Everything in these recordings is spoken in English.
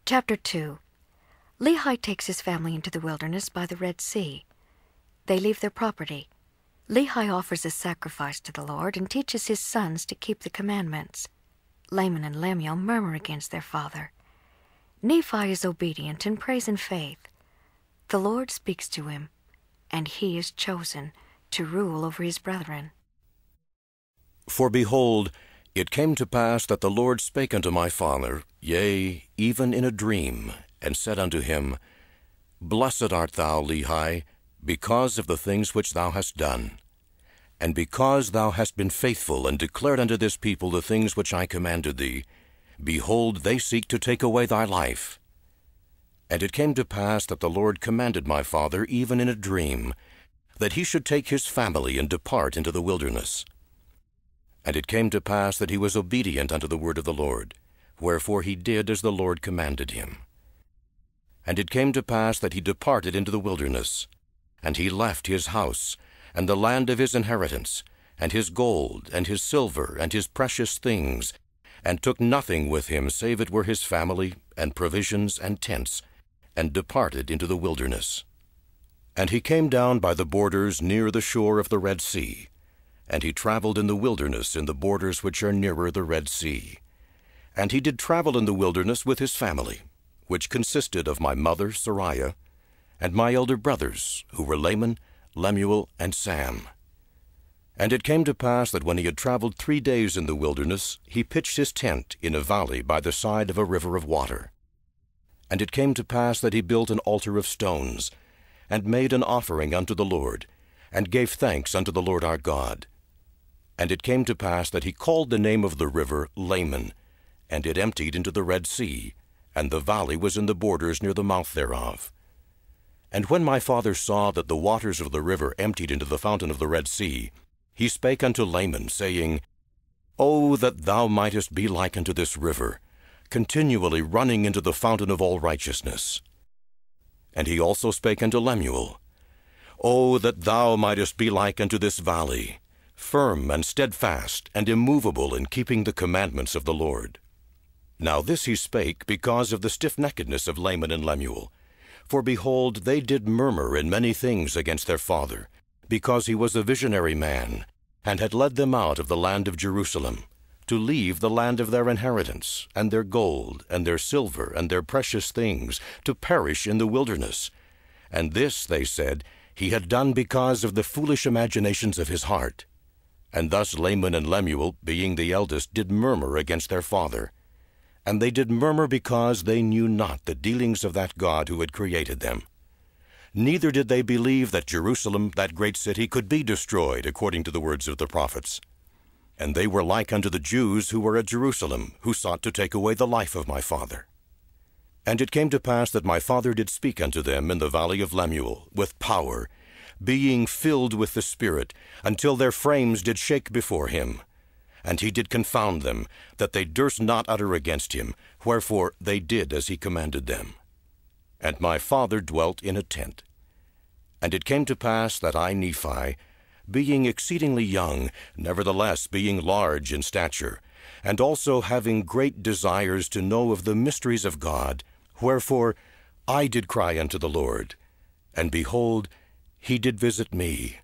Chapter 2. Lehi takes his family into the wilderness by the Red Sea. They leave their property. Lehi offers a sacrifice to the Lord and teaches his sons to keep the commandments. Laman and Lemuel murmur against their father. Nephi is obedient and prays in faith. The Lord speaks to him, and he is chosen to rule over his brethren. For behold, it came to pass that the Lord spake unto my father, yea, even in a dream, and said unto him, Blessed art thou, Lehi, because of the things which thou hast done, and because thou hast been faithful and declared unto this people the things which I commanded thee. Behold, they seek to take away thy life. And it came to pass that the Lord commanded my father, even in a dream, that he should take his family and depart into the wilderness. And it came to pass that he was obedient unto the word of the Lord, wherefore he did as the Lord commanded him. And it came to pass that he departed into the wilderness, and he left his house, and the land of his inheritance, and his gold, and his silver, and his precious things, and took nothing with him save it were his family, and provisions, and tents, and departed into the wilderness. And he came down by the borders near the shore of the Red Sea, and he traveled in the wilderness in the borders which are nearer the Red Sea. And he did travel in the wilderness with his family, which consisted of my mother Sariah, and my elder brothers, who were Laman, Lemuel, and Sam. And it came to pass that when he had traveled 3 days in the wilderness, he pitched his tent in a valley by the side of a river of water. And it came to pass that he built an altar of stones, and made an offering unto the Lord, and gave thanks unto the Lord our God. And it came to pass that he called the name of the river Laman, and it emptied into the Red Sea, and the valley was in the borders near the mouth thereof. And when my father saw that the waters of the river emptied into the fountain of the Red Sea, he spake unto Laman, saying, O that thou mightest be like unto this river, continually running into the fountain of all righteousness. And he also spake unto Lemuel, O that thou mightest be like unto this valley, firm and steadfast and immovable in keeping the commandments of the Lord. Now this he spake because of the stiffneckedness of Laman and Lemuel. For behold, they did murmur in many things against their father, because he was a visionary man, and had led them out of the land of Jerusalem, to leave the land of their inheritance, and their gold, and their silver, and their precious things, to perish in the wilderness. And this, they said, he had done because of the foolish imaginations of his heart. And thus Laman and Lemuel, being the eldest, did murmur against their father. And they did murmur because they knew not the dealings of that God who had created them. Neither did they believe that Jerusalem, that great city, could be destroyed, according to the words of the prophets. And they were like unto the Jews who were at Jerusalem, who sought to take away the life of my father. And it came to pass that my father did speak unto them in the valley of Lemuel, with power, being filled with the Spirit, until their frames did shake before him. And he did confound them, that they durst not utter against him, wherefore they did as he commanded them. And my father dwelt in a tent. And it came to pass that I, Nephi, being exceedingly young, nevertheless being large in stature, and also having great desires to know of the mysteries of God, wherefore I did cry unto the Lord. And behold, he did visit me,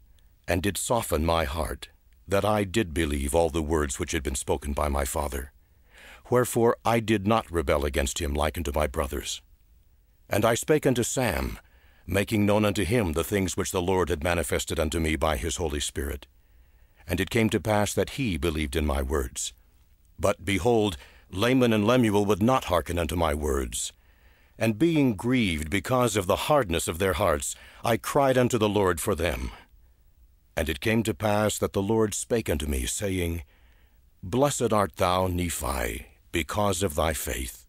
and did soften my heart, that I did believe all the words which had been spoken by my father. Wherefore I did not rebel against him like unto my brothers. And I spake unto Sam, making known unto him the things which the Lord had manifested unto me by his Holy Spirit. And it came to pass that he believed in my words. But behold, Laman and Lemuel would not hearken unto my words. And being grieved because of the hardness of their hearts, I cried unto the Lord for them. And it came to pass that the Lord spake unto me, saying, Blessed art thou, Nephi, because of thy faith.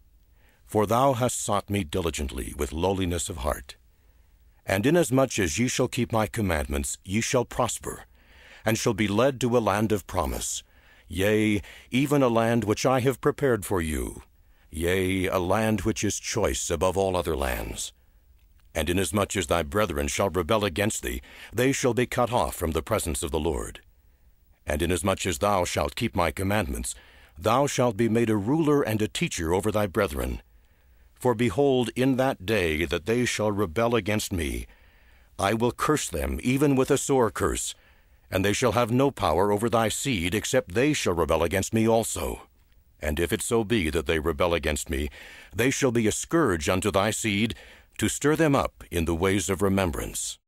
For thou hast sought me diligently with lowliness of heart. And inasmuch as ye shall keep my commandments, ye shall prosper, and shall be led to a land of promise, yea, even a land which I have prepared for you, yea, a land which is choice above all other lands. And inasmuch as thy brethren shall rebel against thee, they shall be cut off from the presence of the Lord. And inasmuch as thou shalt keep my commandments, thou shalt be made a ruler and a teacher over thy brethren. For behold, in that day that they shall rebel against me, I will curse them even with a sore curse, and they shall have no power over thy seed, except they shall rebel against me also. And if it so be that they rebel against me, they shall be a scourge unto thy seed, to stir them up in the ways of remembrance.